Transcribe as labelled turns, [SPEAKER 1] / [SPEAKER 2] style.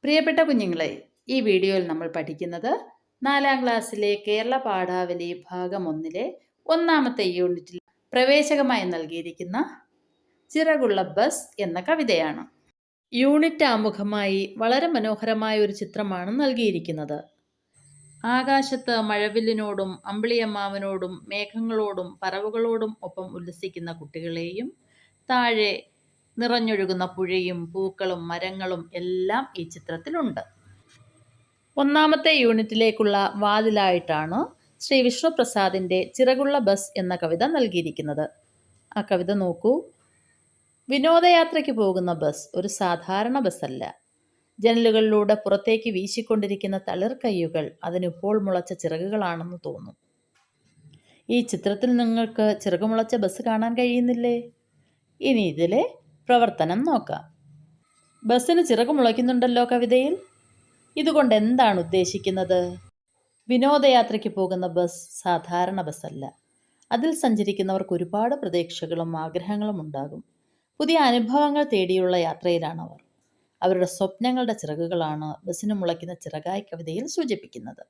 [SPEAKER 1] പ്രിയപ്പെട്ട കുഞ്ഞുങ്ങളെ, ഈ വീഡിയോയിൽ നമ്മൾ പഠിക്കുന്നത് 4ാം ക്ലാസ്സിലെ കേരള പാഠാവലി ഭാഗം 1-ലെ ഒന്നാമത്തെ യൂണിറ്റിൽ പ്രവേശകമായി നൽകിയിരിക്കുന്ന ചിറകുള്ള ബസ് എന്ന കവിതയാണ്. യൂണിറ്റ് ആമുഖമായി വളരെ മനോഹരമായ ഒരു ചിത്രമാണ് നൽകിയിരിക്കുന്നത്. ആകാശത്ത് മഴവില്ലിനോടും അമ്പിളിയമ്മാവനോടും മേഘങ്ങളോടും പറവുകളോടും ഒപ്പം ഉല്ലസിക്കുന്ന കുട്ടികളെയും താഴെ നിറഞ്ഞൊഴുകുന്ന പുഴയും പൂക്കളും മരങ്ങളും എല്ലാം ഈ ചിത്രത്തിലുണ്ട്. ഒന്നാമത്തെ യൂണിറ്റിലേക്കുള്ള വാതിലായിട്ടാണ് ശ്രീ വിഷ്ണുപ്രസാദിൻ്റെ ചിറകുള്ള ബസ് എന്ന കവിത നൽകിയിരിക്കുന്നത്. ആ കവിത നോക്കൂ. വിനോദയാത്രയ്ക്ക് പോകുന്ന ബസ് ഒരു സാധാരണ ബസ്സല്ല. ജനലുകളിലൂടെ പുറത്തേക്ക് വീശിക്കൊണ്ടിരിക്കുന്ന തളിർക്കയ്യുകൾ അതിനിപ്പോൾ മുളച്ച ചിറകുകളാണെന്ന് തോന്നും. ഈ ചിത്രത്തിൽ നിങ്ങൾക്ക് ചിറകുമുളച്ച ബസ് കാണാൻ കഴിയുന്നില്ലേ? ഇനി ഇതിലെ പ്രവർത്തനം നോക്കാം. ബസ്സിന് ചിറക് മുളയ്ക്കുന്നുണ്ടല്ലോ കവിതയിൽ. ഇതുകൊണ്ട് എന്താണ് ഉദ്ദേശിക്കുന്നത്? വിനോദയാത്രയ്ക്ക് പോകുന്ന ബസ് സാധാരണ ബസ്സല്ല. അതിൽ സഞ്ചരിക്കുന്നവർക്ക് ഒരുപാട് പ്രതീക്ഷകളും ആഗ്രഹങ്ങളും ഉണ്ടാകും. പുതിയ അനുഭവങ്ങൾ തേടിയുള്ള യാത്രയിലാണവർ. അവരുടെ സ്വപ്നങ്ങളുടെ ചിറകുകളാണ് ബസ്സിന് മുളയ്ക്കുന്ന ചിറകായി കവിതയിൽ സൂചിപ്പിക്കുന്നത്.